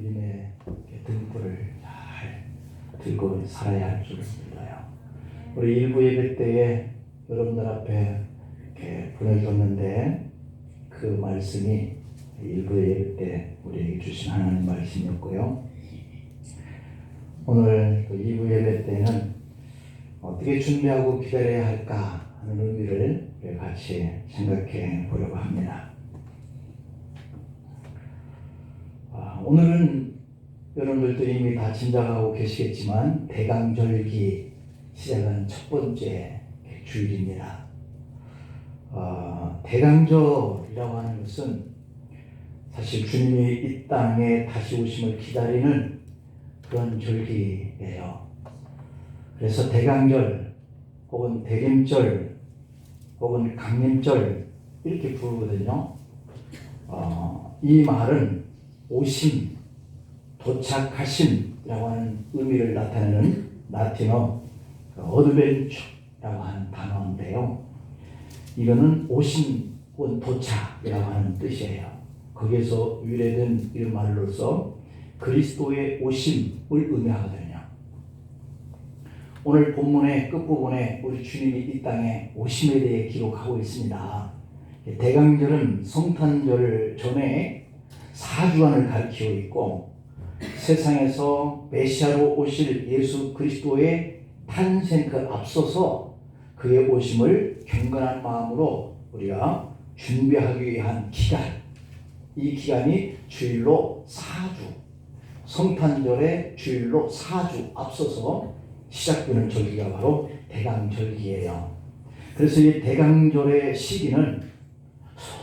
믿음의 등불을 잘 들고 살아야 할 줄을 믿어요. 우리 일부 예배 때에 여러분들 앞에 이렇게 보내줬는데 그 말씀이 일부 예배 때 우리에게 주신 하나님 말씀이었고요. 오늘 2부 예배 때는 어떻게 준비하고 기다려야 할까 하는 의미를 같이 생각해 보려고 합니다. 오늘은 여러분들도 이미 다 짐작하고 계시겠지만 대강절기 시작하는 첫 번째 주일입니다. 대강절이라고 하는 것은 사실 주님이 이 땅에 다시 오심을 기다리는 그런 절기예요. 그래서 대강절 혹은 대림절 혹은 강림절 이렇게 부르거든요. 이 말은 오심, 도착하심이라고 하는 의미를 나타내는 라틴어 어드벤처라고 하는 단어인데요. 이거는 오심 혹은 도착이라고 하는 뜻이에요. 거기에서 유래된 이 말로서 그리스도의 오심을 의미하거든요. 오늘 본문의 끝부분에 우리 주님이 이 땅에 오심에 대해 기록하고 있습니다. 대강절은 성탄절 전에 4주간을 가리키고 있고 세상에서 메시아로 오실 예수 그리스도의 탄생 그 앞서서 그의 오심을 경건한 마음으로 우리가 준비하기 위한 기간, 이 기간이 주일로 4주, 성탄절의 주일로 4주 앞서서 시작되는 절기가 바로 대강절기예요. 그래서 이 대강절의 시기는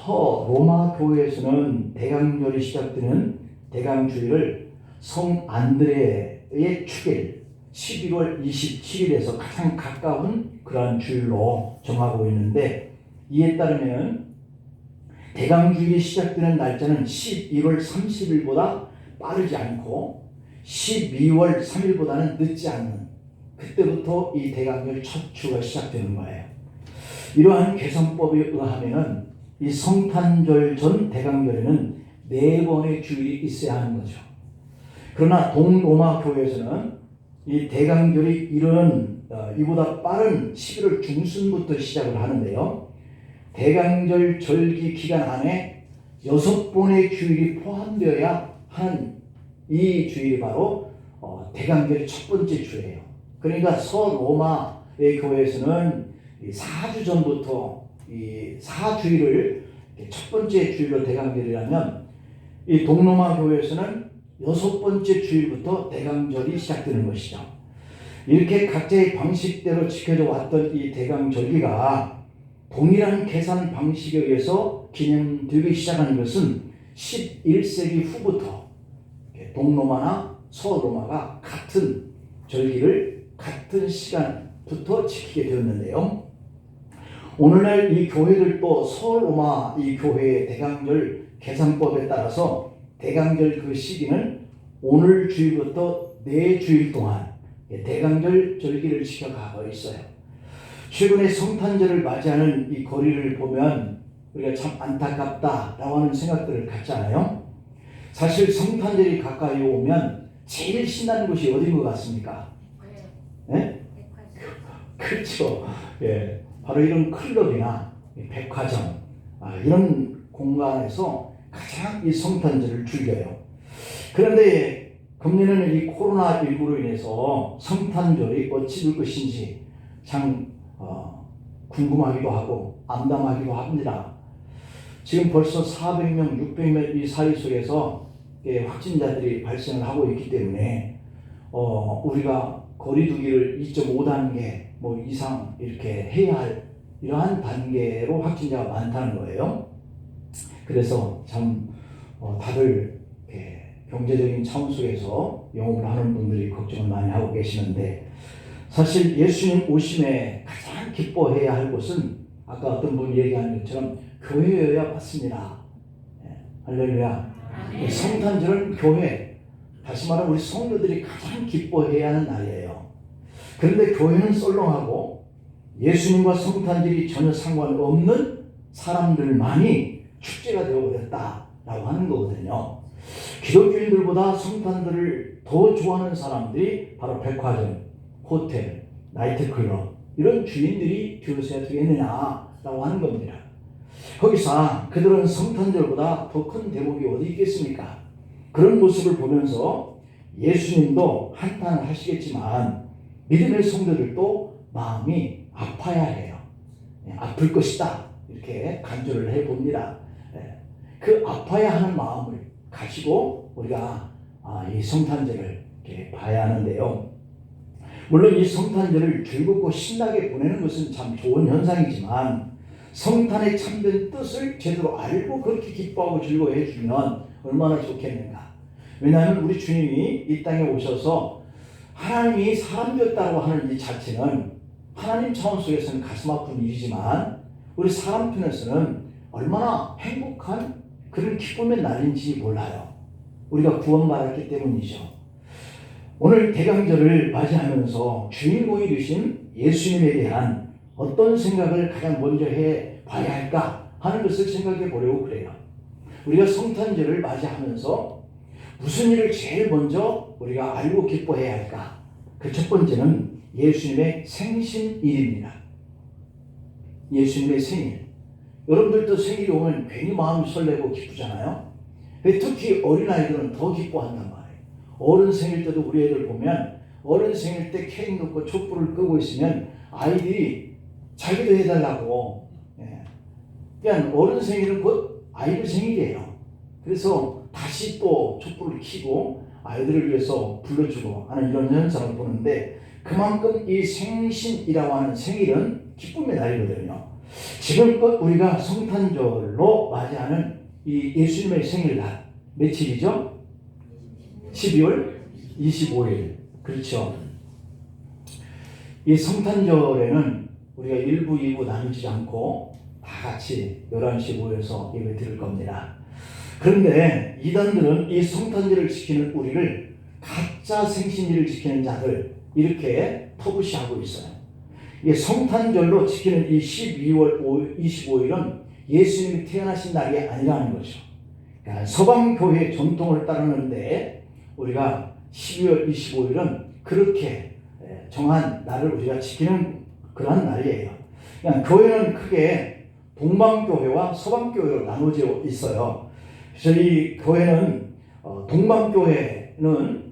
로마 교회에서는 대강절이 시작되는 대강주일을 성 안드레의 축일 11월 27일에서 가장 가까운 그러한 주일로 정하고 있는데, 이에 따르면 대강주일이 시작되는 날짜는 11월 30일보다 빠르지 않고 12월 3일보다는 늦지 않는, 그때부터 이 대강절 첫 주가 시작되는 거예요. 이러한 계산법에 의하면은 이 성탄절 전 대강절에는 4번의 주일이 있어야 하는 거죠. 그러나 동로마 교회에서는 이 대강절이 이런 이보다 빠른 11월 중순부터 시작을 하는데요. 대강절 절기 기간 안에 6번의 주일이 포함되어야 하는 이 주일이 바로 대강절의 첫 번째 주예요. 그러니까 서로마의 교회에서는 4주 전부터 이 4주일을 첫 번째 주일로 대강절이라면, 이 동로마 교회에서는 6번째 주일부터 대강절이 시작되는 것이죠. 이렇게 각자의 방식대로 지켜져 왔던 이 대강절기가 동일한 계산 방식에 의해서 기념되기 시작하는 것은 11세기 후부터 동로마나 서로마가 같은 절기를 같은 시간부터 지키게 되었는데요. 오늘날 이 교회들도 서로마 이 교회의 대강절 계산법에 따라서 대강절 그 시기는 오늘 주일부터 4주일 동안 대강절 절기를 지켜가고 있어요. 최근에 성탄절을 맞이하는 이 거리를 보면 우리가 참 안타깝다라고 하는 생각들을 갖잖아요. 사실 성탄절이 가까이 오면 제일 신나는 곳이 어딘 것 같습니까? 네? 그렇죠. 예. 바로 이런 클럽이나 백화점, 이런 공간에서 가장 이 성탄절을 즐겨요. 그런데 금년에는 이 코로나19로 인해서 성탄절이 어찌 될 것인지 참 궁금하기도 하고 암담하기도 합니다. 지금 벌써 400명, 600명 이 사이 속에서 확진자들이 발생을 하고 있기 때문에 우리가 거리두기를 2.5단계 이상 이렇게 해야 할 이러한 단계로 확진자가 많다는 거예요. 그래서 참 다들 경제적인 차원 속에서 영업을 하는 분들이 걱정을 많이 하고 계시는데, 사실 예수님 오심에 가장 기뻐해야 할 곳은 아까 어떤 분이 얘기한 것처럼 교회여야 맞습니다. 할렐루야. 성탄절은 교회, 다시 말하면 우리 성도들이 가장 기뻐해야 하는 날이에요. 그런데 교회는 썰렁하고 예수님과 성탄절이 전혀 상관없는 사람들만이 축제가 되어버렸다라고 하는 거거든요. 기독교인들보다 성탄들을 더 좋아하는 사람들이 바로 백화점, 호텔, 나이트클럽 이런 주인들이 되어서야 되겠느냐라고 하는 겁니다. 거기서 그들은 성탄절보다 더 큰 대목이 어디 있겠습니까? 그런 모습을 보면서 예수님도 한탄을 하시겠지만 믿음의 성도들도 마음이 아파야 해요. 아플 것이다 이렇게 간주를 해봅니다. 그 아파야 하는 마음을 가지고 우리가 이 성탄절을 이렇게 봐야 하는데요. 물론 이 성탄절을 즐겁고 신나게 보내는 것은 참 좋은 현상이지만 성탄의 참된 뜻을 제대로 알고 그렇게 기뻐하고 즐거워해 주면 얼마나 좋겠는가. 왜냐하면 우리 주님이 이 땅에 오셔서 하나님이 사람 되었다고 하는 이 자체는 하나님 차원 속에서는 가슴 아픈 일이지만 우리 사람 편에서는 얼마나 행복한 그런 기쁨의 날인지 몰라요. 우리가 구원받았기 때문이죠. 오늘 대강절을 맞이하면서 주인공이 되신 예수님에 대한 어떤 생각을 가장 먼저 해 봐야 할까 하는 것을 생각해 보려고 그래요. 우리가 성탄절을 맞이하면서 무슨 일을 제일 먼저 우리가 알고 기뻐해야 할까? 그 첫 번째는 예수님의 생신일입니다. 예수님의 생일. 여러분들도 생일이 오면 괜히 마음이 설레고 기쁘잖아요. 특히 어린아이들은 더 기뻐한단 말이에요. 어른 생일 때도 우리 애들 보면 어른 생일 때 케이크 넣고 촛불을 끄고 있으면 아이들이 자기도 해달라고. 그냥 어른 생일은 곧 아이들 생일이에요. 그래서 다시 또 촛불을 켜고 아이들을 위해서 불러주고 하는 이런 현상을 보는데 그만큼 이 생신이라고 하는 생일은 기쁨의 날이거든요. 지금껏 우리가 성탄절로 맞이하는 이 예수님의 생일날 며칠이죠? 12월 25일. 그렇죠. 이 성탄절에는 우리가 1부, 2부 나누지 않고 다 같이 11시에 모여서 예배 드릴 겁니다. 그런데 이단들은 이 성탄절을 지키는 우리를 가짜 생신일을 지키는 자들 이렇게 터부시하고 있어요. 이 성탄절로 지키는 이 12월 25일은 예수님이 태어나신 날이 아니라는 거죠. 그러니까 서방교회 전통을 따르는데 우리가 12월 25일은 그렇게 정한 날을 우리가 지키는 그런 날이에요. 그러니까 교회는 크게 동방교회와 서방교회로 나눠져 있어요. 그래서 이 교회는 동방교회는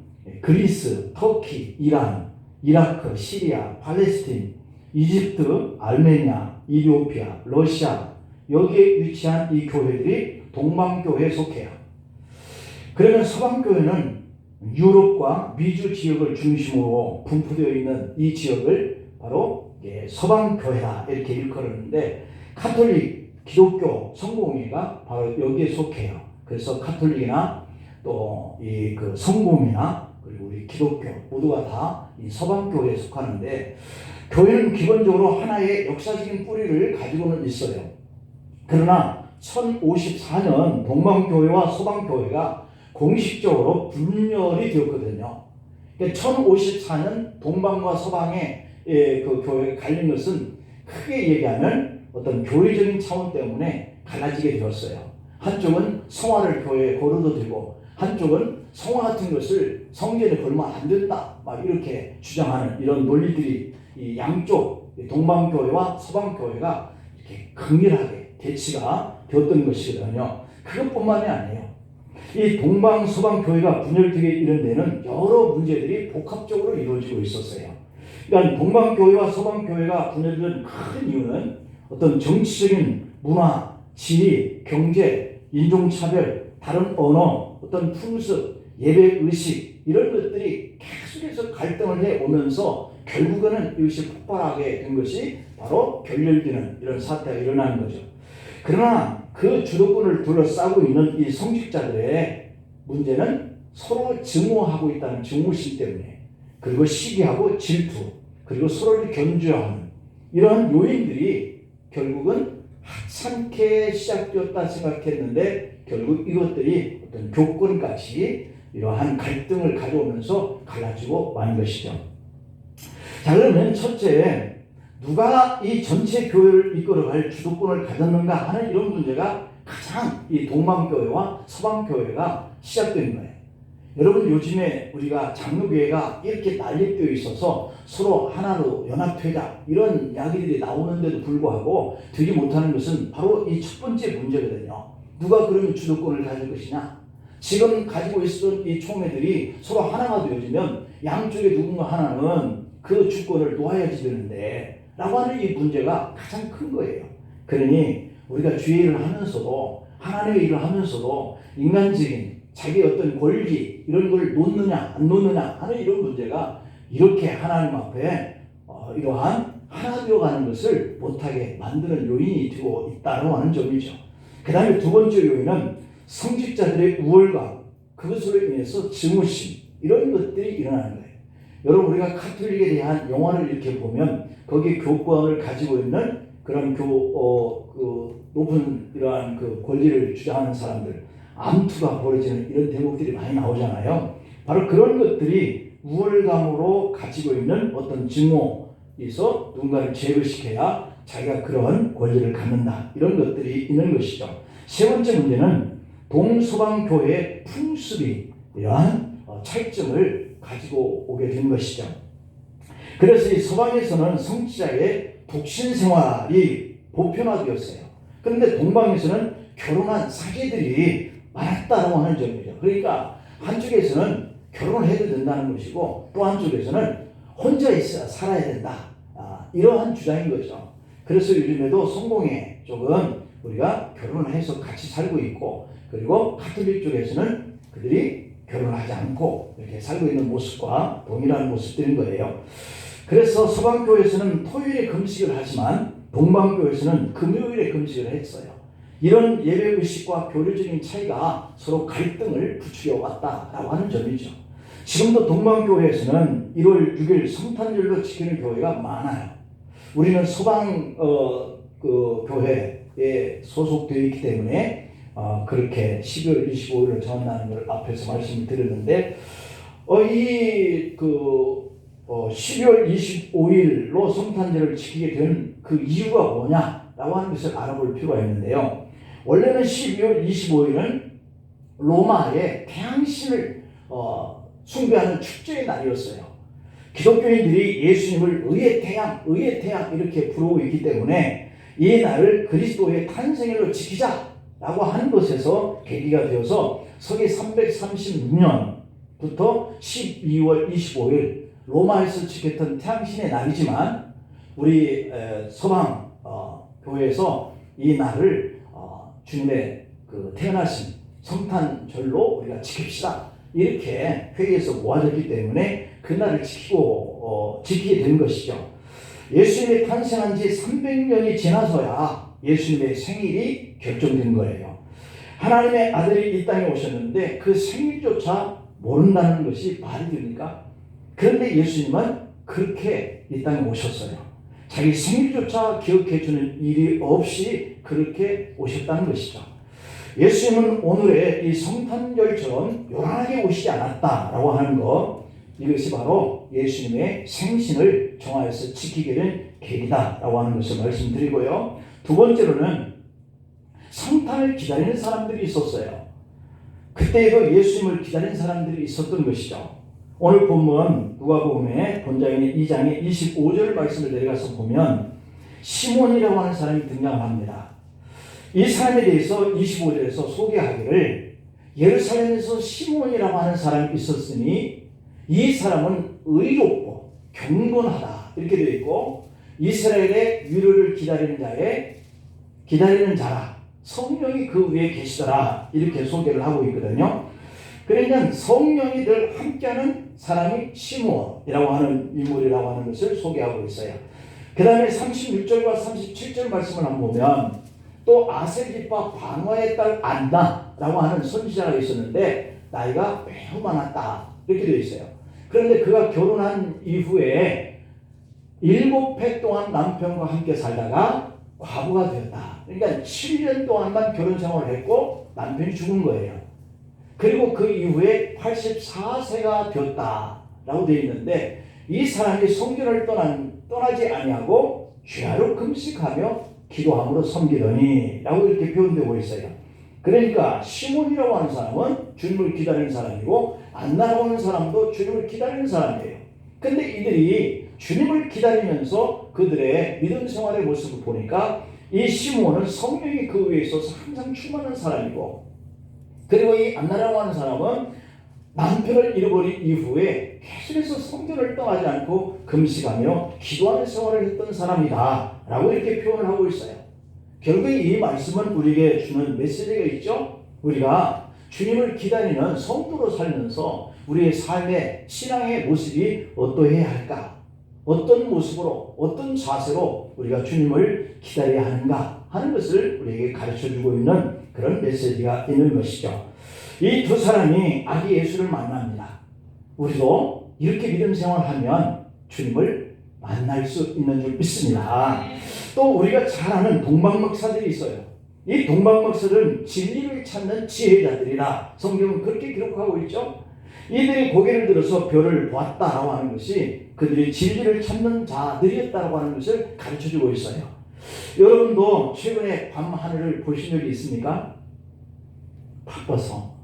그리스, 터키, 이란, 이라크, 시리아, 팔레스틴, 이집트, 아르메니아, 이디오피아, 러시아 여기에 위치한 이 교회들이 동방교회에 속해요. 그러면 서방교회는 유럽과 미주 지역을 중심으로 분포되어 있는 이 지역을 바로 서방교회다 이렇게 일컬었는데 카톨릭, 기독교, 성공회가 바로 여기에 속해요. 그래서 카톨릭이나 또 이 그 성공이나 그리고 우리 기독교 모두가 다 이 서방교회에 속하는데 교회는 기본적으로 하나의 역사적인 뿌리를 가지고는 있어요. 그러나 1054년 동방교회와 서방교회가 공식적으로 분열이 되었거든요. 1054년 동방과 서방의 그 교회가 갈린 것은 크게 얘기하면 어떤 교회적인 차원 때문에 갈라지게 되었어요. 한쪽은 성화를 교회에 거둬도 되고 한쪽은 성화 같은 것을 성전에 걸면 안 된다 막 이렇게 주장하는 이런 논리들이 이 양쪽 동방교회와 서방교회가 이렇게 극렬하게 대치가 되었던 것이거든요. 그것뿐만이 아니에요. 이 동방 서방교회가 분열되게 이런 데는 여러 문제들이 복합적으로 이루어지고 있었어요. 그러니까 동방교회와 서방교회가 분열된 큰 이유는 어떤 정치적인 문화, 지리, 경제, 인종차별, 다른 언어, 어떤 풍습, 예배의식 이런 것들이 계속해서 갈등을 해오면서 결국에는 이것이 폭발하게 된 것이 바로 결렬되는 이런 사태가 일어나는 거죠. 그러나 그 주도권을 둘러싸고 있는 이 성직자들의 문제는 서로 증오하고 있다는 증오심 때문에 그리고 시기하고 질투 그리고 서로를 견주하는 이러한 요인들이 결국은 하찮게 시작되었다 생각했는데 결국 이것들이 어떤 교권까지 이러한 갈등을 가져오면서 갈라지고 만 것이죠. 자, 그러면 첫째, 누가 이 전체 교회를 이끌어갈 주도권을 가졌는가 하는 이런 문제가 가장 이 동방교회와 서방교회가 시작된 거예요. 여러분, 요즘에 우리가 장로교회가 이렇게 난립되어 있어서 서로 하나로 연합되자 이런 이야기들이 나오는데도 불구하고 되지 못하는 것은 바로 이 첫 번째 문제거든요. 누가 그런 주도권을 가질 것이냐? 지금 가지고 있었던 이 총회들이 서로 하나가 되어지면 양쪽에 누군가 하나는 그 주권을 놓아야지 되는데 라고 하는 이 문제가 가장 큰 거예요. 그러니 우리가 주의 일을 하면서도 하나님의 일을 하면서도 인간적인 자기 어떤 권리 이런 걸 놓느냐 안 놓느냐 하는 이런 문제가 이렇게 하나님 앞에 이러한 하나 되어가는 것을 못하게 만드는 요인이 되고 있다고 하는 점이죠. 그 다음에 두 번째 요인은 성직자들의 우월감, 그것으로 인해서 증오심 이런 것들이 일어나는 거예요. 여러분, 우리가 카톨릭에 대한 영화를 이렇게 보면 거기에 교권을 가지고 있는 그런 높은 이러한 그 권리를 주장하는 사람들, 암투가 벌어지는 이런 대목들이 많이 나오잖아요. 바로 그런 것들이 우월감으로 가지고 있는 어떤 증오에서 누군가를 제거시켜야 자기가 그런 권리를 갖는다. 이런 것들이 있는 것이죠. 세 번째 문제는 동서방 교회의 풍습이 이러한 차이점을 가지고 오게 된 것이죠. 그래서 이 서방에서는 성직자의 독신 생활이 보편화되었어요. 그런데 동방에서는 결혼한 사제들이 많았다고 하는 점이죠. 그러니까 한쪽에서는 결혼을 해도 된다는 것이고 또 한쪽에서는 혼자 있어야 살아야 된다. 이러한 주장인 거죠. 그래서 요즘에도 성공회 쪽은 우리가 결혼을 해서 같이 살고 있고, 그리고 가톨릭 쪽에서는 그들이 결혼을 하지 않고 이렇게 살고 있는 모습과 동일한 모습들인 거예요. 그래서 서방교회에서는 토요일에 금식을 하지만 동방교회에서는 금요일에 금식을 했어요. 이런 예배의식과 교류적인 차이가 서로 갈등을 부추겨 왔다라고 하는 점이죠. 지금도 동방교회에서는 1월 6일 성탄절로 지키는 교회가 많아요. 우리는 서방 교회에 소속되어 있기 때문에 그렇게 12월 25일을 정한다는 걸 앞에서 말씀을 드렸는데, 12월 25일로 성탄절을 지키게 된 그 이유가 뭐냐라고 하는 것을 알아볼 필요가 있는데요. 원래는 12월 25일은 로마의 태양신을 숭배하는 축제의 날이었어요. 기독교인들이 예수님을 의의 태양 이렇게 부르고 있기 때문에 이 날을 그리스도의 탄생일로 지키자라고 하는 것에서 계기가 되어서 서기 336년부터 12월 25일 로마에서 지켰던 태양신의 날이지만 우리 서방 교회에서 이 날을 주님의 그 태어나신 성탄절로 우리가 지킵시다 이렇게 회의에서 모아졌기 때문에 그날을 지키게 된 것이죠. 예수님이 탄생한 지 300년이 지나서야 예수님의 생일이 결정된 거예요. 하나님의 아들이 이 땅에 오셨는데 그 생일조차 모른다는 것이 말이 됩니까? 그런데 예수님은 그렇게 이 땅에 오셨어요. 자기 생일조차 기억해주는 일이 없이 그렇게 오셨다는 것이죠. 예수님은 오늘의 이 성탄절처럼 요란하게 오시지 않았다라고 하는 것, 이것이 바로 예수님의 생신을 정하여서 지키게 된 계기다라고 하는 것을 말씀드리고요. 두 번째로는 성탄을 기다리는 사람들이 있었어요. 그때에도 예수님을 기다리는 사람들이 있었던 것이죠. 오늘 본문 누가복음의 본장인 2장의 25절 말씀을 내려가서 보면 시몬이라고 하는 사람이 등장합니다. 이 사람에 대해서 25절에서 소개하기를 예루살렘에서 시몬이라고 하는 사람이 있었으니 이 사람은 의롭고 경건하다 이렇게 되어 있고 이스라엘의 위로를 기다리는 자라 성령이 그 위에 계시더라 이렇게 소개를 하고 있거든요. 그러니까 성령이 늘 함께하는 사람이 시몬이라고 하는 인물이라고 하는 것을 소개하고 있어요. 그 다음에 36절과 37절 말씀을 한번 보면 또 아셀기파 방화의 딸 안나라고 하는 선지자가 있었는데 나이가 매우 많았다 이렇게 되어 있어요. 그런데 그가 결혼한 이후에 7해 동안 남편과 함께 살다가 과부가 되었다. 그러니까 7년 동안만 결혼 생활을 했고 남편이 죽은 거예요. 그리고 그 이후에 84세가 되었다라고 되어 있는데 이 사람이 성전을 떠나지 아니하고 주야로 금식하며 기도함으로 섬기더니 라고 이렇게 표현되고 있어요. 그러니까 시몬이라고 하는 사람은 주님을 기다리는 사람이고 안 날아오는 사람도 주님을 기다리는 사람이에요. 근데 이들이 주님을 기다리면서 그들의 믿음 생활의 모습을 보니까 이 시므온은 성령이 그 위에 있어서 항상 충만한 사람이고, 그리고 이 안 날아오는 사람은 남편을 잃어버린 이후에 계속해서 성전을 떠나지 않고 금식하며 기도하는 생활을 했던 사람이다 라고 이렇게 표현을 하고 있어요. 결국 이 말씀은 우리에게 주는 메시지가 있죠. 우리가 주님을 기다리는 성도로 살면서 우리의 삶의 신앙의 모습이 어떠해야 할까, 어떤 모습으로 어떤 자세로 우리가 주님을 기다려야 하는가 하는 것을 우리에게 가르쳐주고 있는 그런 메시지가 있는 것이죠. 이 두 사람이 아기 예수를 만납니다. 우리도 이렇게 믿음 생활하면 주님을 만날 수 있는 줄 믿습니다. 또 우리가 잘 아는 동방목사들이 있어요. 이 동방목사들은 진리를 찾는 지혜자들이라 성경은 그렇게 기록하고 있죠. 이들이 고개를 들어서 별을 보았다라고 하는 것이 그들이 진리를 찾는 자들이었다고 하는 것을 가르쳐주고 있어요. 여러분도 최근에 밤 하늘을 보신 적이 있습니까? 바빠서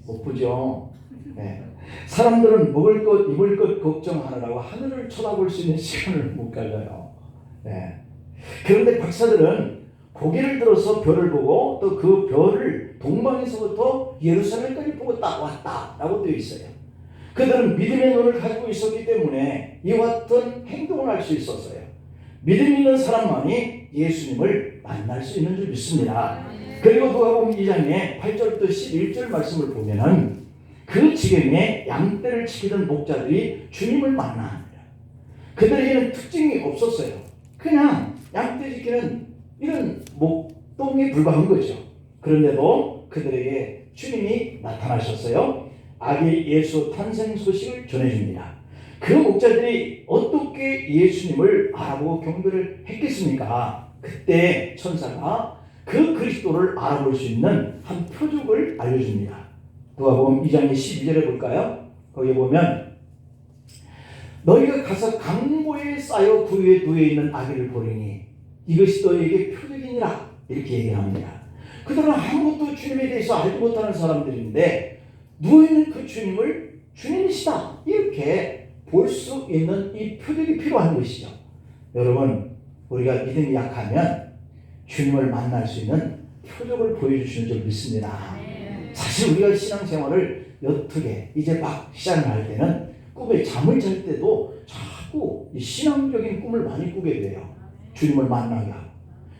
못 보죠. 네. 사람들은 먹을 것, 입을 것 걱정하느라고 하늘을 쳐다볼 수 있는 시간을 못 가져요. 네. 그런데 박사들은 고개를 들어서 별을 보고 또 그 별을 동방에서부터 예루살렘까지 보고 딱 왔다라고 되어 있어요. 그들은 믿음의 눈을 가지고 있었기 때문에 이와 같은 행동을 할 수 있었어요. 믿음 있는 사람만이 예수님을 만날 수 있는 줄 믿습니다. 그리고 누가복음 2장에 8절부터 11절 말씀을 보면은 그 지경에 양떼를 지키던 목자들이 주님을 만납니다. 그들에게는 특징이 없었어요. 그냥 양떼 지키는 이런 목동에 불과한 거죠. 그런데도 그들에게 주님이 나타나셨어요. 아기 예수 탄생 소식을 전해줍니다. 그 목자들이 어떻게 예수님을 알아보고 경배를 했겠습니까? 그때 천사가 그 그리스도를 알아볼 수 있는 한 표적을 알려줍니다. 누가복음 2장 12절에 볼까요? 거기 보면 너희가 가서 강보에 쌓여 그 위에 누워 있는 아기를 보리니 이것이 너희에게 표적이니라 이렇게 얘기를 합니다. 그들은 아무것도 주님에 대해서 알지 못하는 사람들인데 누워있는 그 주님을 주님이시다 이렇게 볼 수 있는 이 표적이 필요한 것이죠. 여러분, 우리가 믿음이 약하면 주님을 만날 수 있는 표적을 보여주시는 줄 믿습니다. 사실 우리가 신앙생활을 어떻게 이제 막 시작을 할 때는 꿈에 잠을 잘 때도 자꾸 이 신앙적인 꿈을 많이 꾸게 돼요. 주님을 만나게 하고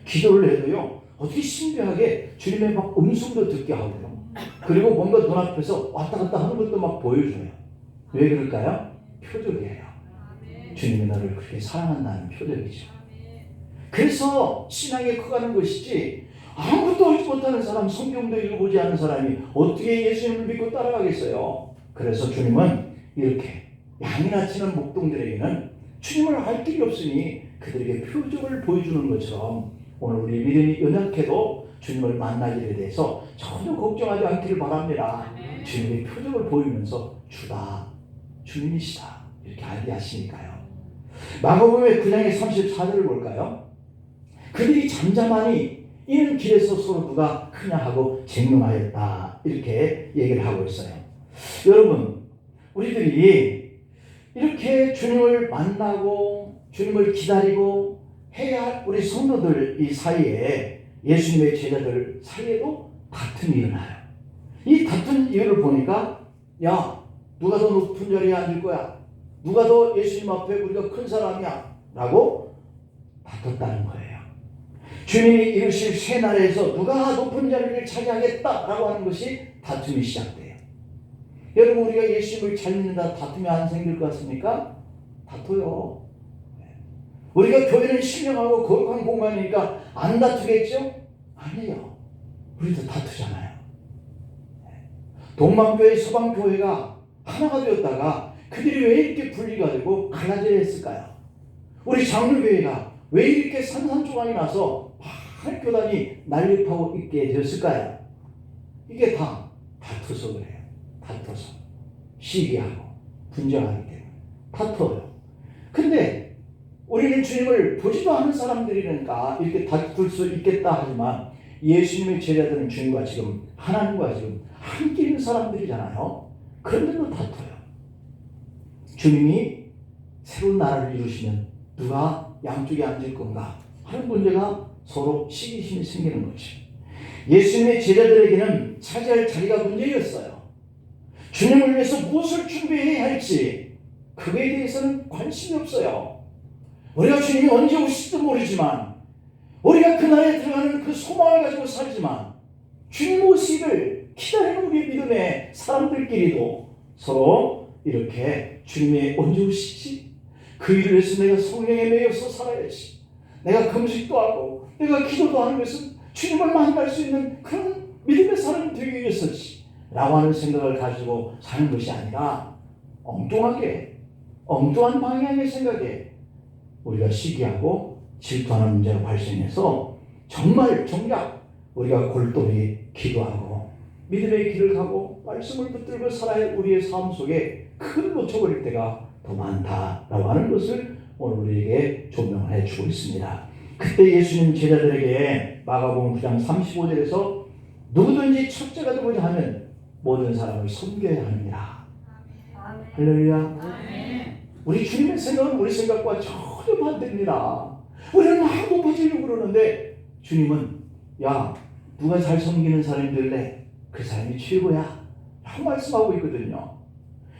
기도를 해도요 어떻게 신비하게 주님의 막 음성도 듣게 하고요. 그리고 뭔가 눈앞에서 왔다 갔다 하는 것도 막 보여줘요. 왜 그럴까요? 표적이에요. 주님이 너를 그렇게 사랑한다는 표적이죠. 그래서 신앙이 커가는 것이지 아무것도 알지 못하는 사람, 성경도 읽어보지 않은 사람이 어떻게 예수님을 믿고 따라가겠어요. 그래서 주님은 이렇게 양이나 치는 목동들에게는 주님을 알 길이 없으니 그들에게 표적을 보여주는 것처럼 오늘 우리 믿음이 연약해도 주님을 만나기에 대해서 전혀 걱정하지 않기를 바랍니다. 주님이 표적을 보이면서 주다, 주님이시다 이렇게 알게 하시니까요. 마가복음의 9장의 34절을 볼까요? 그들이 잠잠하니 이는 길에서 서로 누가 크냐 하고 쟁론하였다 이렇게 얘기를 하고 있어요. 여러분, 우리들이 이렇게 주님을 만나고 주님을 기다리고 해야 할 우리 성도들 이 사이에 예수님의 제자들 사이에도 다툼이 일어나요. 이 다툰 이유를 보니까 야 누가 더 높은 자리에 앉을 거야? 누가 더 예수님 앞에 우리가 큰 사람이야? 라고 다퉜다는 거예요. 주님이 이르실 새 나라에서 누가 높은 자리를 차지하겠다라고 하는 것이 다툼이 시작돼요. 여러분, 우리가 예수님을 잘 믿는다 다툼이 안 생길 것 같습니까? 다퉈요. 우리가 교회는 신령하고 거룩한 공간이니까 안 다투겠죠? 아니에요. 우리도 다투잖아요. 동방교회, 서방교회가 하나가 되었다가 그들이 왜 이렇게 분리가 되고 갈라져야 했을까요? 우리 장로교회가 왜 이렇게 산산조각이 나서 많은 교단이 난립하고 있게 되었을까요? 이게 다 다투서 그래요. 다투서 시기하고 분쟁하기 때문에 다투어요. 근데 우리는 주님을 보지도 않은 사람들이니까 이렇게 다툴 수 있겠다 하지만 예수님의 제자들은 주님과 지금 하나님과 지금 함께 있는 사람들이잖아요. 그런데도 다퉈요. 주님이 새로운 나라를 이루시면 누가 양쪽에 앉을 건가 하는 문제가 서로 시기심이 생기는 거죠. 예수님의 제자들에게는 차지할 자리가 문제였어요. 주님을 위해서 무엇을 준비해야 할지 그거에 대해서는 관심이 없어요. 우리가 주님이 언제 오실지도 모르지만 우리가 그날에 들어가는 그 소망을 가지고 살지만 주님 오시기를 기다리는 우리 믿음의 사람들끼리도 서로 이렇게 주님이 언제 오시지? 그 일을 위해서 내가 성령에 매여서 살아야지. 내가 금식도 하고 내가 기도도 하는 것은 주님을 만날 수 있는 그런 믿음의 사람이 되기 위해서지 라고 하는 생각을 가지고 사는 것이 아니라 엉뚱한 방향의 생각에 우리가 시기하고 질투하는 문제가 발생해서 정작 우리가 골똘히 기도하고 믿음의 길을 가고 말씀을 붙들고 살아야 할 우리의 삶 속에 큰 놓쳐버릴 때가 더 많다라고 하는 것을 오늘 우리에게 조명해 주고 있습니다. 그때 예수님 제자들에게 마가복음 9장 35절에서 누구든지 첫째가 되고자 하면 모든 사람을 섬겨야 합니다. 할렐루야. 우리 주님의 생각은 우리 생각과 전혀 반대입니다. 우리는 막 높아지려고 그러는데 주님은 야 누가 잘 섬기는 사람이 될래? 그 사람이 최고야 라고 말씀하고 있거든요.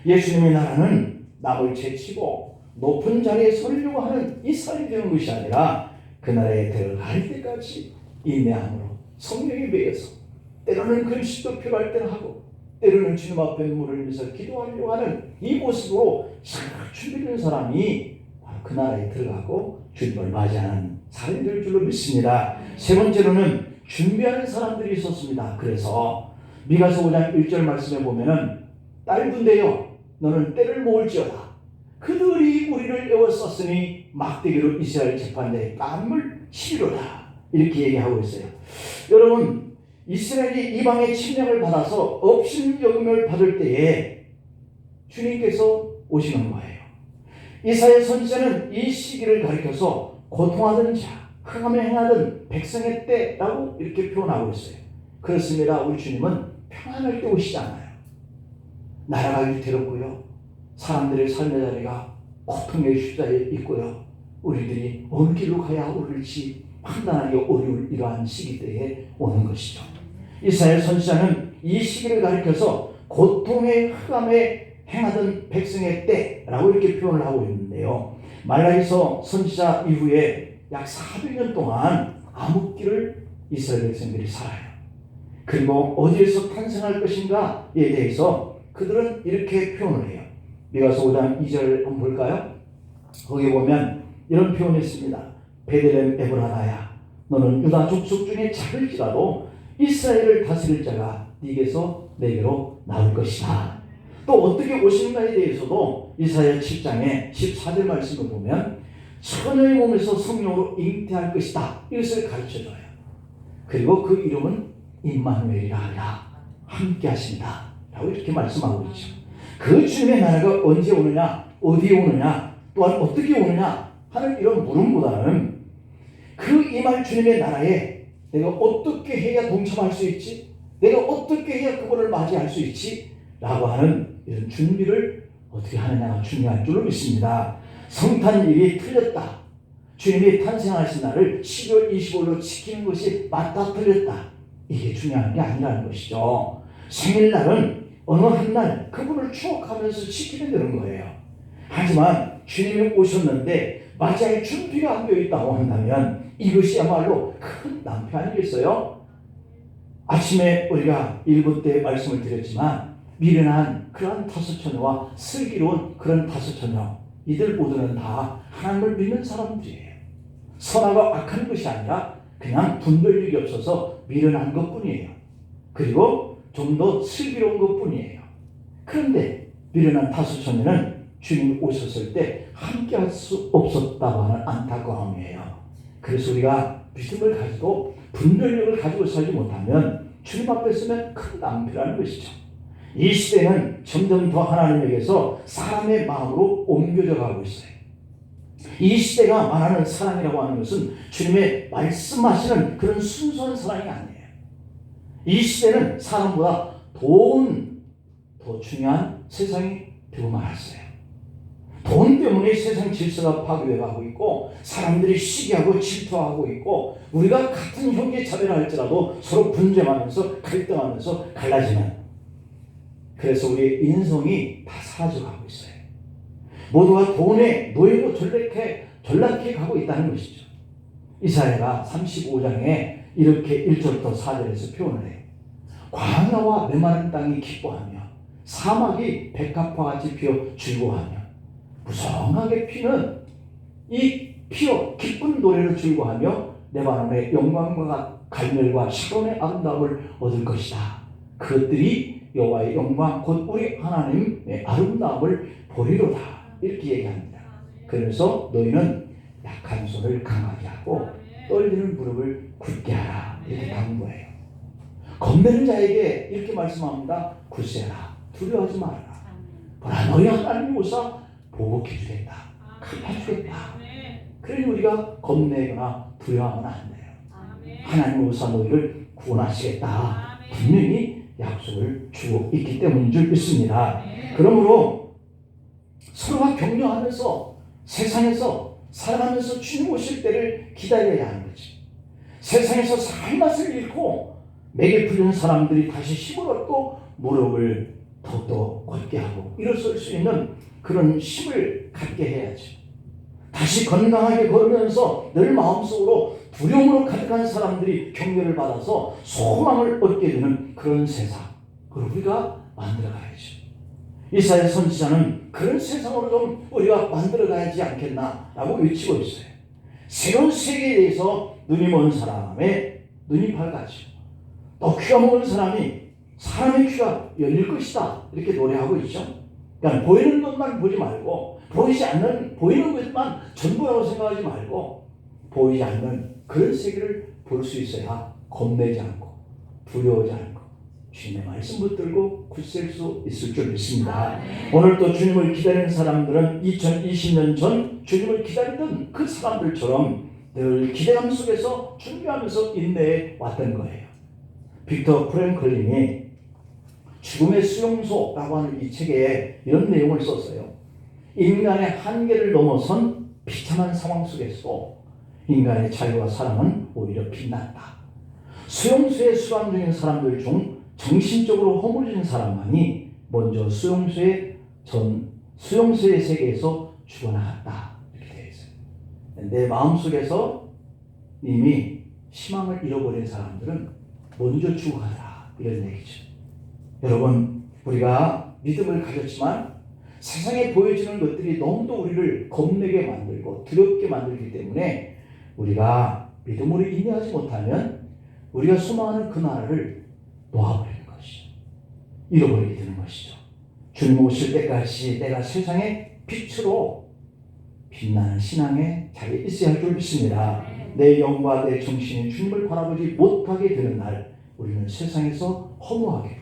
예수님의 나라는 남을 제치고 높은 자리에 서려고 하는 이 사람이 되는 것이 아니라 그 나라에 들어갈 때까지 인내함으로 성령에 매여서 때로는 금식도 필요할 때는 하고 때로는 주님 앞에 눈물을 흘리면서 기도하려고 하는 이 모습으로 잘 준비된 사람이 그 나라에 들어가고 주님을 맞이하는 사람이 될 줄로 믿습니다. 세 번째로는 준비하는 사람들이 있었습니다. 그래서 미가서 5장 1절 말씀에 보면은 딸분대여 너는 때를 모을지어다. 그들이 우리를 에워쌌으니 막대기로 이스라엘 재판대에 땀을 치리로다. 이렇게 얘기하고 있어요. 여러분 이스라엘이 이방의 침략을 받아서 업신여김을 받을 때에 주님께서 오시는 거예요. 이사야 선지자는 이 시기를 가리켜서 고통하던 자, 흑암에 행하던 백성의 때라고 이렇게 표현하고 있어요. 그렇습니다. 우리 주님은 평안할 때 오시지 않아요. 나라가 위태롭고요. 사람들의 삶의 자리가 고통의 십자에 있고요. 우리들이 어느 길로 가야 옳을지 판단하기 어려울 이러한 시기 때에 오는 것이죠. 이사야 선지자는 이 시기를 가리켜서 고통의 흑암에 행하던 백성의 때라고 이렇게 표현을 하고 있는데요. 말라기서 선지자 이후에 약 400년 동안 암흑기를 이스라엘 백성들이 살아요. 그리고 어디에서 탄생할 것인가에 대해서 그들은 이렇게 표현을 해요. 미가서 5장 2절 한번 볼까요? 거기 보면 이런 표현이 있습니다. 베들레헴 에브라다야 너는 유다 족속 중에 작을지라도 이스라엘을 다스릴 자가 네게서 내게로 나올 것이다. 또 어떻게 오시는가에 대해서도 이사야 7장의 14절 말씀을 보면 처녀의 몸에서 성령으로 잉태할 것이다. 이것을 가르쳐줘요. 그리고 그 이름은 임마누엘이라 하리라. 함께 하신다 라고 이렇게 말씀하고 있죠. 그 주님의 나라가 언제 오느냐, 어디에 오느냐, 또한 어떻게 오느냐 하는 이런 물음보다는 그 임할 주님의 나라에 내가 어떻게 해야 동참할 수 있지? 내가 어떻게 해야 그분을 맞이할 수 있지? 라고 하는 이런 준비를 어떻게 하느냐가 중요할 줄로 믿습니다. 성탄일이 틀렸다. 주님이 탄생하신 날을 12월 25일로 지키는 것이 맞다 틀렸다. 이게 중요한 게 아니라는 것이죠. 생일날은 어느 한 날 그분을 추억하면서 지키면 되는 거예요. 하지만 주님이 오셨는데 맞이할 준비가 안 되어 있다고 한다면 이것이야말로 큰 낭패 아니겠어요? 아침에 우리가 1부 때 말씀을 드렸지만 미련한 그러한 다섯처녀와 슬기로운 그런 다섯처녀 이들 모두는 다 하나님을 믿는 사람들이에요. 선하고 악한 것이 아니라 그냥 분별력이 없어서 미련한 것뿐이에요. 그리고 좀 더 슬기로운 것뿐이에요. 그런데 미련한 다섯처녀는 주님이 오셨을 때 함께할 수 없었다고 하는 안타까움이에요. 그래서 우리가 믿음을 가지고 분별력을 가지고 살지 못하면 주님 앞에 서면 큰 낭패라는 것이죠. 이 시대는 점점 더 하나님에게서 사람의 마음으로 옮겨져 가고 있어요. 이 시대가 말하는 사랑이라고 하는 것은 주님의 말씀하시는 그런 순수한 사랑이 아니에요. 이 시대는 사람보다 더 중요한 세상이 되고 말았어요. 돈 때문에 세상 질서가 파괴되고 있고 사람들이 시기하고 질투하고 있고 우리가 같은 형제 자매라 할지라도 서로 분쟁하면서 갈등하면서 갈라지는, 그래서 우리의 인성이 다 사라져가고 있어요. 모두가 돈에 노예로 전락해 가고 있다는 것이죠. 이사야가 35장에 이렇게 1절부터 4절에서 표현을 해요. 광야와 메마른 땅이 기뻐하며 사막이 백합화 같이 피어 즐거워하며 무성하게 피는 이 피어 기쁜 노래를 즐거워하며 레바논의 영광과 갈멜과 샤론의 아름다움을 얻을 것이다. 그것들이 여호와의 영광 곧 우리 하나님의 아름다움을 보리로다. 이렇게 얘기합니다. 그래서 너희는 약한 손을 강하게 하고 떨리는 무릎을 굳게 하라. 이렇게 당부해요. 겁내는 자에게 이렇게 말씀합니다. 굳세라. 두려워하지 말아라. 보라 너희 하나님이 오사 보복해 주겠다. 갚아 주겠다. 그러니 우리가 겁내거나 두려워하면 안 돼요. 하나님 오사 너희를 구원하시겠다. 분명히 약속을 주고 있기 때문인 줄 믿습니다. 그러므로 서로가 격려하면서 세상에서 살아가면서 주님 오실 때를 기다려야 하는 거지. 세상에서 살맛을 잃고 맥에 풀리는 사람들이 다시 힘을 얻고 무릎을 더욱더 곧게 하고 일어설 수 있는 그런 힘을 갖게 해야지. 다시 건강하게 걸으면서 늘 마음속으로 두려움으로 가득한 사람들이 격려를 받아서 소망을 얻게 되는 그런 세상을 우리가 만들어 가야지. 이사야 선지자는 그런 세상으로 좀 우리가 만들어 가야지 않겠나라고 외치고 있어요. 새로운 세계에 대해서 눈이 먼 사람의 눈이 밝아지고 또 귀가 먹은 사람이 사람의 귀가 열릴 것이다. 이렇게 노래하고 있죠. 그러니까 보이는 것만 보지 말고 보이는 것만 전부라고 생각하지 말고 보이지 않는 그런 세계를 볼 수 있어야 겁내지 않고 두려워하지 않고 주님의 말씀 붙들고 굳셀 수 있을 줄 믿습니다. 오늘 또 주님을 기다리는 사람들은 2020년 전 주님을 기다리던 그 사람들처럼 늘 기대감 속에서 준비하면서 인내해 왔던 거예요. 빅터 프랭클린이 죽음의 수용소라고 하는 이 책에 이런 내용을 썼어요. 인간의 한계를 넘어선 비참한 상황 속에서 인간의 자유와 사랑은 오히려 빛났다. 수용소에 수감 중인 사람들 중 정신적으로 허물어진 사람만이 먼저 수용소의 세계에서 죽어나갔다. 이렇게 되어 있어요. 내 마음속에서 이미 희망을 잃어버린 사람들은 먼저 죽어가더라. 이런 얘기죠. 여러분, 우리가 믿음을 가졌지만 세상에 보여지는 것들이 너무도 우리를 겁내게 만들고 두렵게 만들기 때문에 우리가 믿음으로 인내하지 못하면 우리가 소망하는 그 나라를 놓아버리는 것이죠. 잃어버리게 되는 것이죠. 주님 오실 때까지 내가 세상의 빛으로 빛나는 신앙의 자리에 있어야 할 줄 믿습니다. 내 영과 내 정신이 주님을 바라보지 못하게 되는 날 우리는 세상에서 허무하게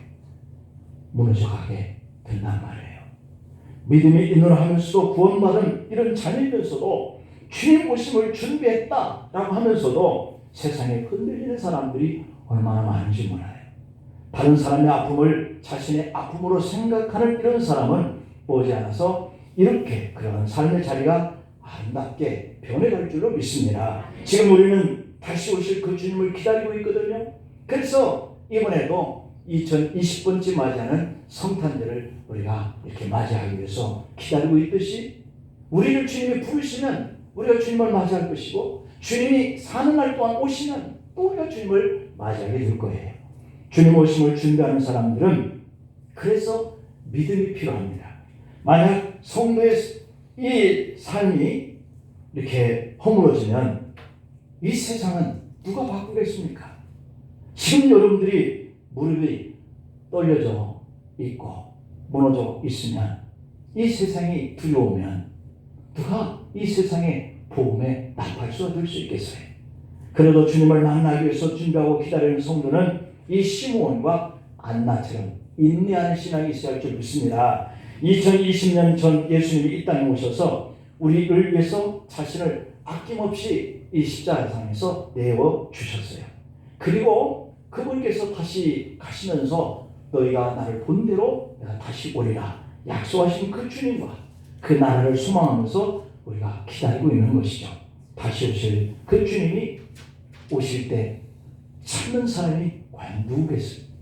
무너져가게 된단 말이에요. 믿음이 있노라 하면서도 구원받은 이런 자녀이면서도 주님 오심을 준비했다라고 하면서도 세상에 흔들리는 사람들이 얼마나 많은지 몰라요. 다른 사람의 아픔을 자신의 아픔으로 생각하는 이런 사람은 머지않아서 이렇게 그런 삶의 자리가 아름답게 변해갈 줄로 믿습니다. 지금 우리는 다시 오실 그 주님을 기다리고 있거든요. 그래서 이번에도 2020번째 맞이하는 성탄절을 우리가 이렇게 맞이하기 위해서 기다리고 있듯이 우리를 주님이 부르시면 우리가 주님을 맞이할 것이고 주님이 사는 날 동안 오시면 또 우리가 주님을 맞이하게 될 거예요. 주님 오심을 준비하는 사람들은 그래서 믿음이 필요합니다. 만약 성도의 이 삶이 이렇게 허물어지면 이 세상은 누가 바꾸겠습니까? 지금 여러분들이 무릎이 떨려져 있고 무너져 있으면 이 세상이 두려우면 누가 이 세상의 복음에 나팔 쏘아들 수 있겠어요? 그래도 주님을 만나기 위해서 준비하고 기다리는 성도는 이 시므온과 안나처럼 인내하는 신앙이 있어야 할 줄 믿습니다. 2020년 전 예수님이 이 땅에 오셔서 우리를 위해서 자신을 아낌없이 이 십자가상에서 내어 주셨어요. 그리고 그분께서 다시 가시면서 너희가 나를 본 대로 내가 다시 오리라 약속하신 그 주님과 그 나라를 소망하면서 우리가 기다리고 있는 것이죠. 다시 오실 그 주님이 오실 때 찾는 사람이 과연 누구겠습니까?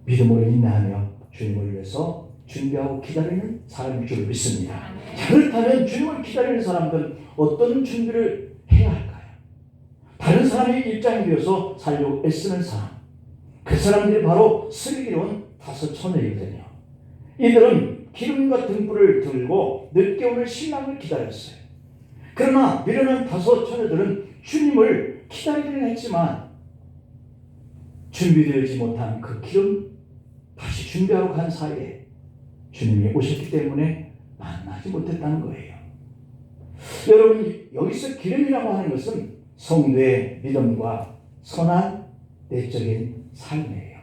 믿음으로 인내하며 주님을 위해서 준비하고 기다리는 사람일 줄 믿습니다. 그렇다면 주님을 기다리는 사람들은 어떤 준비를 해야 할까요? 다른 사람의 입장이 되어서 살려고 애쓰는 사람, 그 사람들이 바로 슬기로운 5처녀이거든요. 이들은 기름과 등불을 들고 늦게 오는 신랑을 기다렸어요. 그러나 미련한 5처녀들은 주님을 기다리기는 했지만 준비되지 못한 그 기름 다시 준비하러 간 사이에 주님이 오셨기 때문에 만나지 못했다는 거예요. 여러분, 여기서 기름이라고 하는 것은 성도의 믿음과 선한 내적인 삶이에요.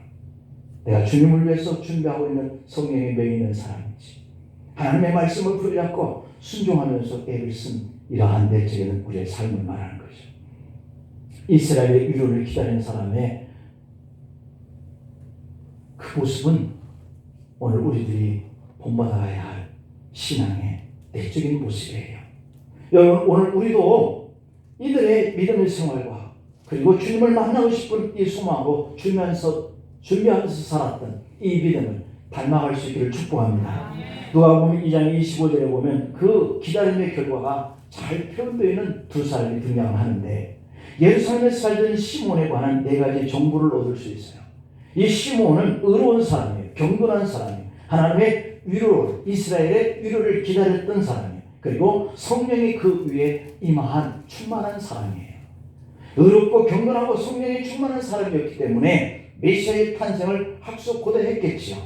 내가 주님을 위해서 준비하고 있는 성령의 명이 있는 사람이지, 하나님의 말씀을 붙잡고 순종하면서 애를 쓴 이러한 내적인 우리의 삶을 말하는 거죠. 이스라엘의 위로를 기다리는 사람의 그 모습은 오늘 우리들이 본받아야 할 신앙의 내적인 모습이에요. 여러분, 오늘 우리도 이들의 믿음의 생활과 그리고 주님을 만나고 싶은 이 소망으로 준비하면서 살았던 이 믿음을 닮아갈 수 있기를 축복합니다. 누가복음 2장 25절에 보면 그 기다림의 결과가 잘 표현되어 있는 두 사람이 등장을 하는데, 예루살렘에서 살던 시몬에 관한 4가지 정보를 얻을 수 있어요. 이 시몬은 의로운 사람이에요. 경건한 사람이에요. 하나님의 위로를, 이스라엘의 위로를 기다렸던 사람이에요. 그리고 성령이 그 위에 임한 충만한 사람이에요. 의롭고 경건하고 성령이 충만한 사람이었기 때문에 메시아의 탄생을 학수고대했겠지요.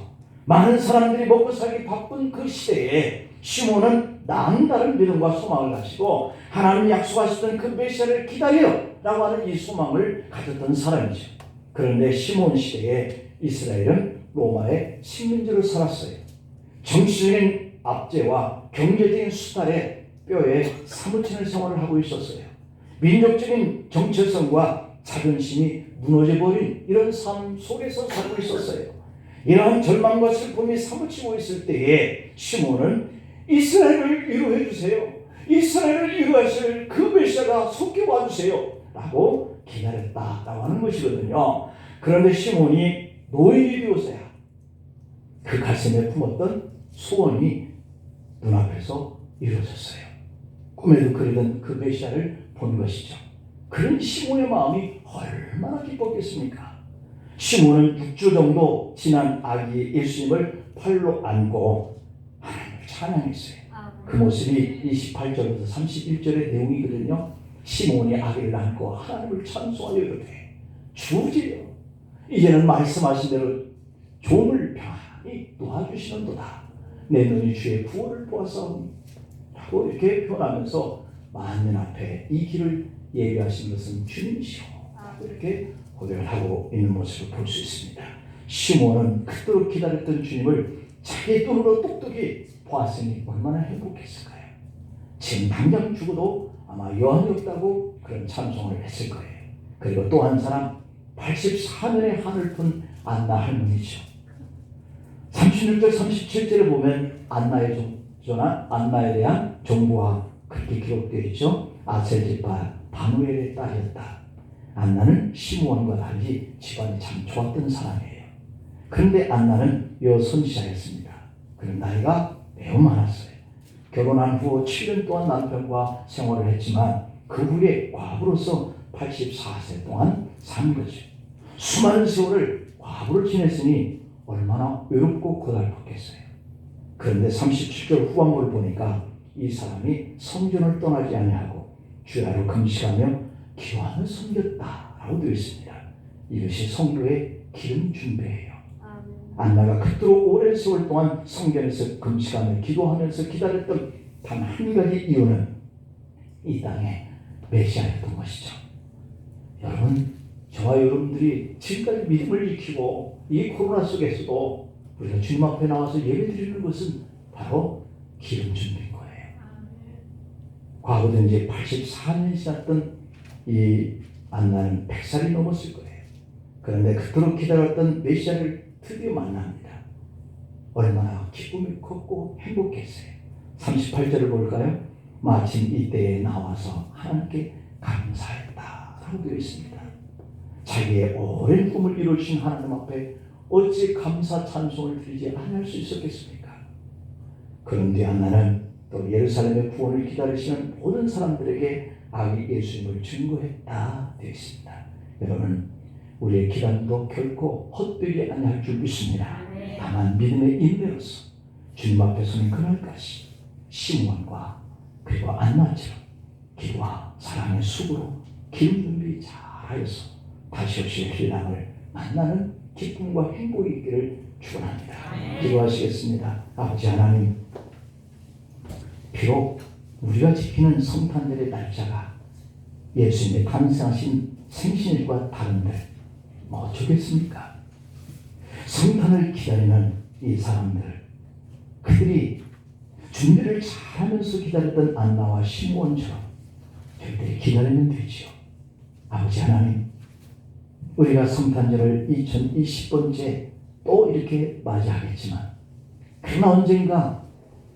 많은 사람들이 먹고 살기 바쁜 그 시대에 시몬은 남다른 믿음과 소망을 가지고 하나님 약속하셨던 그 메시아를 기다려 라고 하는 이 소망을 가졌던 사람이죠. 그런데 시몬 시대에 이스라엘은 로마의 식민지로 살았어요. 정치적인 압제와 경제적인 수달에 뼈에 사무치는 생활을 하고 있었어요. 민족적인 정체성과 자존심이 무너져버린 이런 삶 속에서 살고 있었어요. 이러한 절망과 슬픔이 사무치고 있을 때에 시몬은 이스라엘을 위로해 주세요. 이스라엘을 위로하실 그 메시아가 속히 와주세요 라고 기다렸다라고 하는 것이거든요. 그런데 시몬이 노인이 되어서야 그 가슴에 품었던 소원이 눈앞에서 이루어졌어요. 꿈에도 그리던 그 메시아를 본 것이죠. 그런 시몬의 마음이 얼마나 기뻤겠습니까? 시몬은 6주 정도 지난 아기 예수님을 팔로 안고 하나님을 찬양했어요. 그 모습이 28절부터 31절의 내용이거든요. 시몬이 아기를 안고 하나님을 찬송하여 이르되 주지여 이제는 말씀하신 대로 종을 평안히 놓아주시는도다. 내 눈이 주의 구원을 보았사오니 라고 이렇게 표현하면서 만년 앞에 이 길을 예비하신 것은 주님이시오 이렇게 고백을 하고 있는 모습을 볼 수 있습니다. 시몬은 그토록 기다렸던 주님을 자기 눈으로 똑똑히 보았으니 얼마나 행복했을까요? 지금 당장 죽어도 아마 여한이 없다고 그런 찬송을 했을 거예요. 그리고 또 한 사람 84년의 한을 푼 안나 할머니죠. 36절 37절에 보면 안나에 대한 정보가 그렇게 기록되어 있죠. 아셀지파 바누엘의 딸이었다. 안나는 시므온과 달리 집안이 참 좋았던 사람이에요. 그런데 안나는 여선지자였습니다. 그런 나이가 매우 많았어요. 결혼한 후 7년 동안 남편과 생활을 했지만 그 후에 과부로서 84세 동안 산 거죠. 수많은 세월을 과부로 지냈으니 얼마나 외롭고 고달팠겠어요. 그런데 37절 후반부를 보니까 이 사람이 성전을 떠나지 아니하고 주야로 금식하며 기도하며 섬겼다라고 되어 있습니다. 이것이 성도의 기름 준비예요. 안나가 그토록 오랜 세월 동안 성전에서 금식하며 기도하면서 기다렸던 단 한 가지 이유는 이 땅에 메시아였던 것이죠. 여러분, 저와 여러분들이 지금까지 믿음을 지키고 이 코로나 속에서도 우리가 주님 앞에 나와서 예배드리는 것은 바로 기름 준비인 거예요. 과거도 이제 84년 지났던 이 안나는 100살이 넘었을 거예요. 그런데 그토록 기다렸던 메시아를 드디어 만납니다. 얼마나 기쁨이 컸고 행복했어요. 38절을 볼까요? 마침 이때에 나와서 하나님께 감사했다라고 되어 있습니다. 자기의 오랜 꿈을 이루신 하나님 앞에 어찌 감사 찬송을 드리지 않을 수 있었겠습니까? 그런데 안나는 또 예루살렘의 구원을 기다리시는 모든 사람들에게 아기 예수님을 증거했다 되어 있습니다. 여러분, 우리의 기간도 결코 헛되지 아니할 줄 믿습니다. 다만 믿음의 인내로서 주님 앞에 서는 그날까지 시므온과 그리고 안나처럼 기와 사랑의 수고로 기름 준비 잘하여서 다시 오실 신랑을 만나는 기쁨과 행복이 있기를 축원합니다. 기도하시겠습니다. 아버지 하나님, 비록 우리가 지키는 성탄절의 날짜가 예수님의 탄생하신 생신일과 다른데 뭐 어쩌겠습니까? 성탄을 기다리는 이 사람들, 그들이 준비를 잘하면서 기다렸던 안나와 시므온처럼 저희들이 기다리면 되지요. 아버지 하나님, 우리가 성탄절을 2020번째 또 이렇게 맞이하겠지만 그러나 언젠가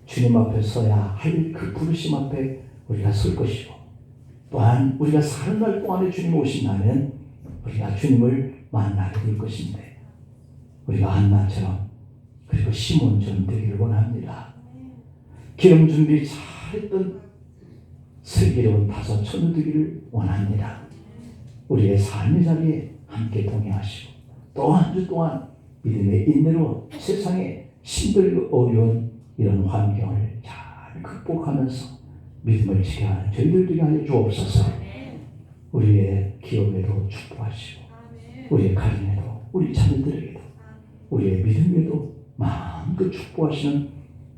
주님 앞에 서야 할 그 부르심 앞에 우리가 설 것이고, 또한 우리가 사는 날 동안에 주님 오신다면 우리가 주님을 만나게 될 것인데, 우리가 한나처럼 그리고 시몬처럼 되기를 원합니다. 기름 준비 잘했던 슬기로운 다섯 처녀 되기를 원합니다. 우리의 삶의 자리에 함께 동행하시고 또 한 주 동안 믿음의 인내로 세상에 힘들고 어려운 이런 환경을 잘 극복하면서 믿음을 지켜가는 저희들 되게 하여 주옵소서. 우리의 기업에도 축복하시고 우리의 가정에도 우리 자녀들에게도 우리의 믿음에도 마음껏 축복하시는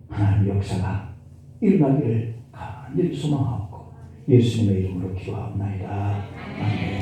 하나님의 역사가 일어나기를 간절히 소망하고 예수님의 이름으로 기도하옵나이다. 아멘.